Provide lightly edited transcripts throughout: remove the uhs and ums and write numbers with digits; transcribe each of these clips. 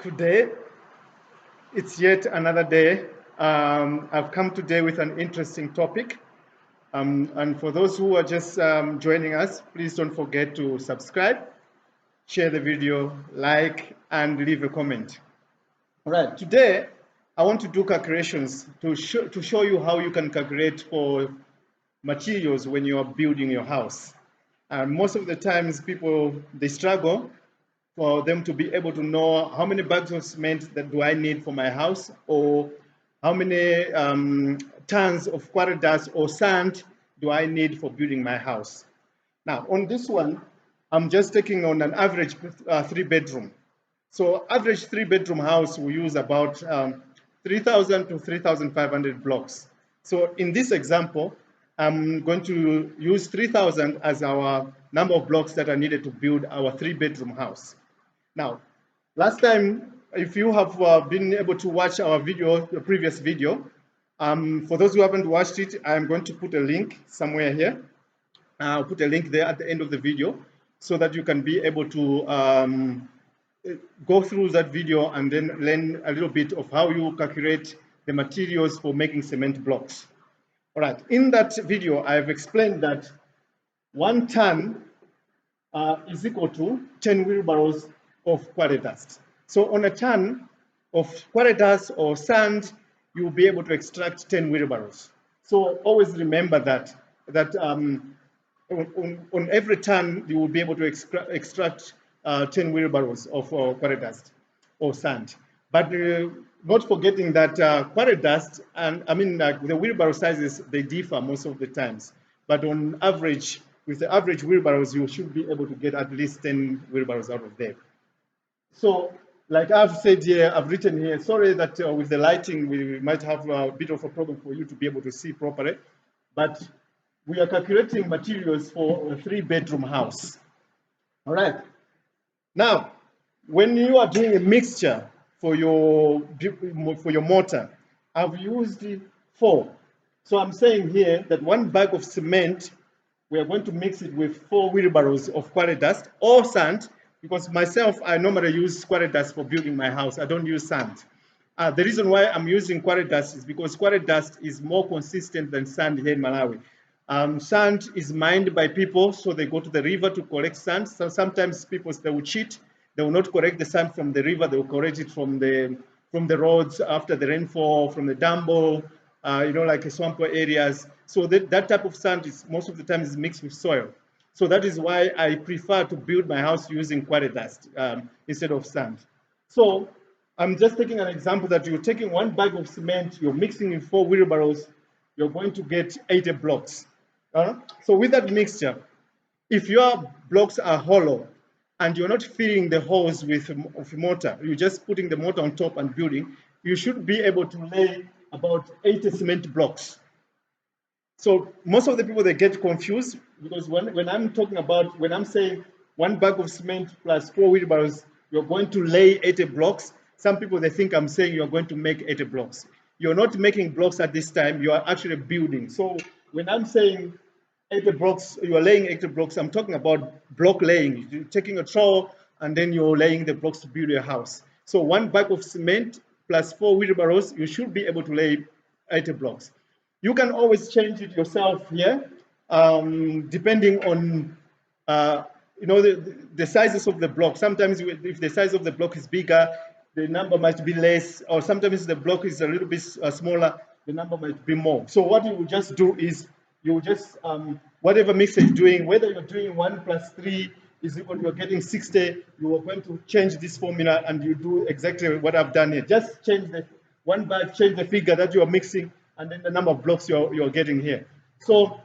Today, it's yet another day. I've come today with an interesting topic. And for those who are just joining us, please don't forget to subscribe, share the video, like, and leave a comment. All right, today, I want to do calculations to show you how you can calculate for materials when you are building your house. And most of the times, people, they struggle for them to be able to know how many bags of cement that do I need for my house, or how many tons of quarry dust or sand do I need for building my house. Now, on this one, I'm just taking on an average 3-bedroom. So average 3-bedroom house will use about 3,000 to 3,500 blocks. So in this example, I'm going to use 3,000 as our number of blocks that are needed to build our 3-bedroom house. Now, last time, if you have been able to watch our video, the previous video, for those who haven't watched it, I'm going to put a link somewhere here. I'll put a link there at the end of the video so that you can be able to go through that video and then learn a little bit of how you calculate the materials for making cement blocks. All right, in that video, I've explained that 1 ton is equal to 10 wheelbarrows of quarry dust. So on a ton of quarry dust or sand, you will be able to extract 10 wheelbarrows. So always remember that on every ton, you will be able to extract 10 wheelbarrows of quarry dust or sand. But not forgetting that quarry dust, and the wheelbarrow sizes, they differ most of the times. But on average, with the average wheelbarrows, you should be able to get at least 10 wheelbarrows out of them. So, like I've said here, I've written here, sorry that with the lighting, we might have a bit of a problem for you to be able to see properly, but we are calculating materials for a 3-bedroom house. All right. Now, when you are doing a mixture for your mortar, I've used 4. So I'm saying here that 1 bag of cement, we are going to mix it with 4 wheelbarrows of quarry dust or sand, because myself, I normally use quarry dust for building my house. I don't use sand. The reason why I'm using quarry dust is because quarry dust is more consistent than sand here in Malawi. Sand is mined by people, so they go to the river to collect sand. So sometimes people, they will cheat. They will not collect the sand from the river. They will collect it from the roads after the rainfall, from the dambo, like swamp areas. So that type of sand is most of the time is mixed with soil. So that is why I prefer to build my house using quarry dust instead of sand. So I'm just taking an example that you're taking 1 bag of cement, you're mixing in 4 wheelbarrows, you're going to get 80 blocks. So with that mixture, if your blocks are hollow and you're not filling the holes with mortar, you're just putting the mortar on top and building, you should be able to lay about 80 cement blocks. So most of the people, they get confused because when I'm saying 1 bag of cement plus 4 wheelbarrows, you're going to lay 80 blocks. Some people, they think I'm saying you're going to make 80 blocks. You're not making blocks at this time, you are actually building. So when I'm saying 80 blocks, you are laying 80 blocks, I'm talking about block laying. You're taking a trowel and then you're laying the blocks to build your house. So 1 bag of cement plus 4 wheelbarrows, you should be able to lay 80 blocks. You can always change it yourself here, depending on the sizes of the block. Sometimes if the size of the block is bigger, the number might be less, or sometimes the block is a little bit smaller, the number might be more. So what you will just do is you will just whatever mix you're doing, whether you're doing 1 plus 3 is equal to you're getting 60, you are going to change this formula and you do exactly what I've done here. Just change the 1 bag, change the figure that you are mixing, and then the number of blocks you're getting here. So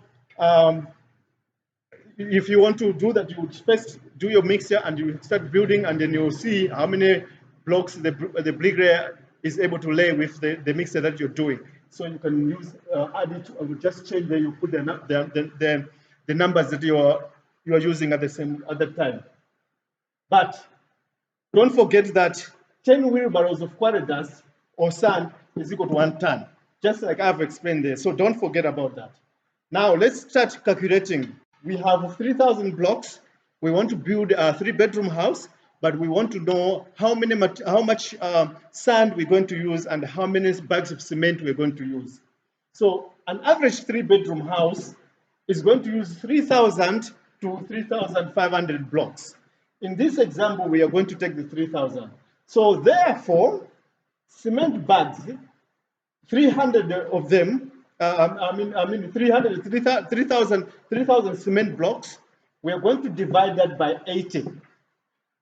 if you want to do that, you would first do your mixture and you start building, and then you'll see how many blocks the bricklayer is able to lay with the mixture that you're doing. So you can use add it, or just change you put the numbers that you are using at the time. But don't forget that 10 wheelbarrows of quarry dust or sand is equal to 1 ton, just like I've explained there. So don't forget about that. Now let's start calculating. We have 3,000 blocks. We want to build a 3-bedroom house, but we want to know how much sand we're going to use and how many bags of cement we're going to use. So an average 3-bedroom house is going to use 3,000 to 3,500 blocks. In this example, we are going to take the 3,000. So therefore, cement bags, 300 of them, 3,000 cement blocks, we are going to divide that by 80.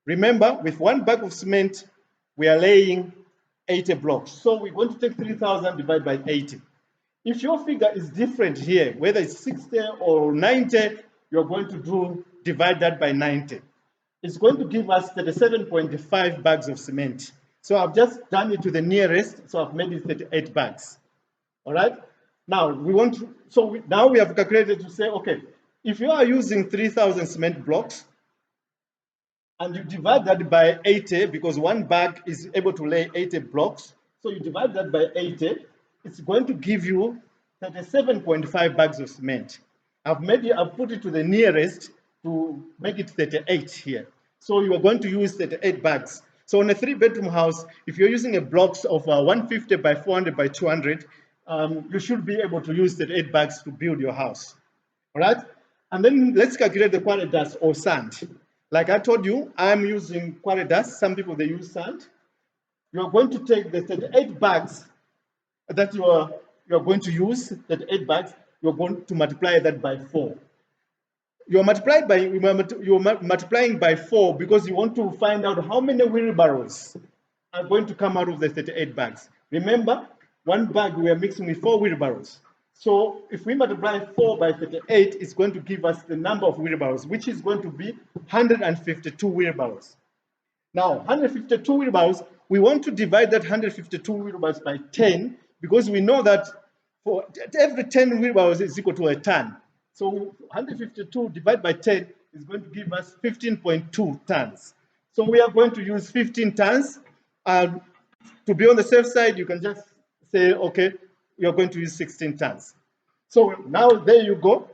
Remember, with one bag of cement, we are laying 80 blocks. So we're going to take 3,000 divided by 80. If your figure is different here, whether it's 60 or 90, you're going to divide that by 90. It's going to give us 37.5 bags of cement. So I've just done it to the nearest, so I've made it 38 bags. All right? Now now we have calculated to say, okay, if you are using 3,000 cement blocks, and you divide that by 80, because one bag is able to lay 80 blocks, so you divide that by 80, it's going to give you 37.5 bags of cement. I've put it to the nearest to make it 38 here. So you are going to use 38 bags. So on a 3-bedroom house, if you're using a blocks of 150 by 400 by 200, you should be able to use 38 bags to build your house. All right? And then let's calculate the quarry dust or sand. Like I told you, I'm using quarry dust. Some people, they use sand. You're going to take the 38 bags that you're going to use, 38 bags, you're going to multiply that by 4. You're multiplying by 4 because you want to find out how many wheelbarrows are going to come out of the 38 bags. Remember, one bag we are mixing with 4 wheelbarrows. So if we multiply 4 by 38, it's going to give us the number of wheelbarrows, which is going to be 152 wheelbarrows. Now, 152 wheelbarrows, we want to divide that 152 wheelbarrows by 10 because we know that for every 10 wheelbarrows is equal to a ton. So 152 divided by 10 is going to give us 15.2 tons. So we are going to use 15 tons. To be on the safe side, you can just say, okay, you're going to use 16 tons. So now there you go.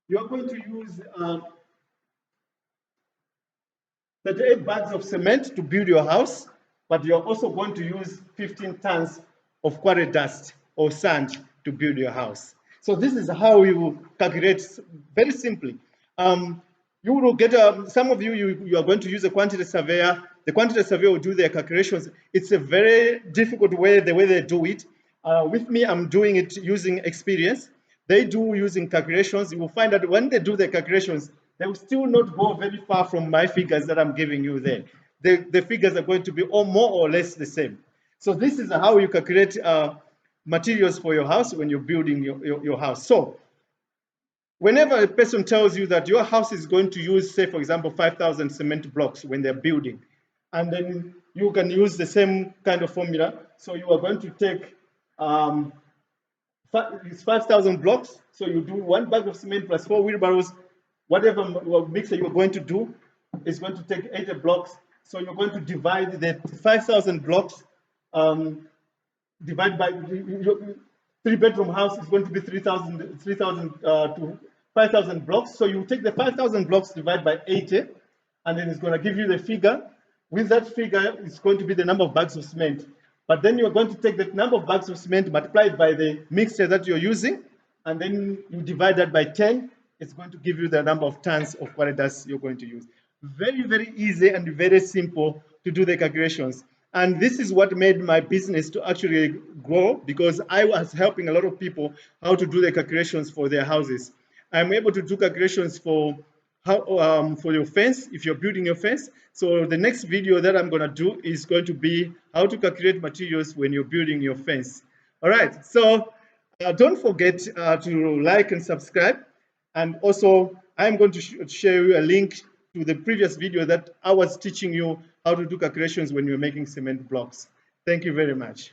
You're going to use 38 bags of cement to build your house, but you're also going to use 15 tons of quarry dust or sand to build your house. So this is how you calculate very simply. You will get some of you are going to use a quantity surveyor. The quantity surveyor will do their calculations. It's a very difficult way, the way they do it. With me, I'm doing it using experience. They do using calculations. You will find that when they do the calculations, they will still not go very far from my figures that I'm giving you there. The figures are going to be more or less the same. So this is how you calculate materials for your house when you're building your house. So whenever a person tells you that your house is going to use, say, for example, 5,000 cement blocks when they're building, and then you can use the same kind of formula. So you are going to take it's 5,000 blocks. So you do one bag of cement plus 4 wheelbarrows. Whatever mixer you're going to do is going to take 80 blocks. So you're going to divide the 5,000 blocks, divide by 3-bedroom house is going to be 3,000 to 5,000 blocks. So you take the 5,000 blocks, divide by 80, and then it's going to give you the figure. With that figure, it's going to be the number of bags of cement. But then you're going to take the number of bags of cement multiplied by the mixture that you're using, and then you divide that by 10. It's going to give you the number of tons of quarry dust you're going to use. Very, very easy and very simple to do the calculations. And this is what made my business to actually grow, because I was helping a lot of people how to do the calculations for their houses. I'm able to do calculations for your fence, if you're building your fence. So the next video that I'm going to do is going to be how to calculate materials when you're building your fence. All right, so don't forget to like and subscribe. And also, I'm going to share you a link to the previous video that I was teaching you how to do calculations when you're making cement blocks. Thank you very much.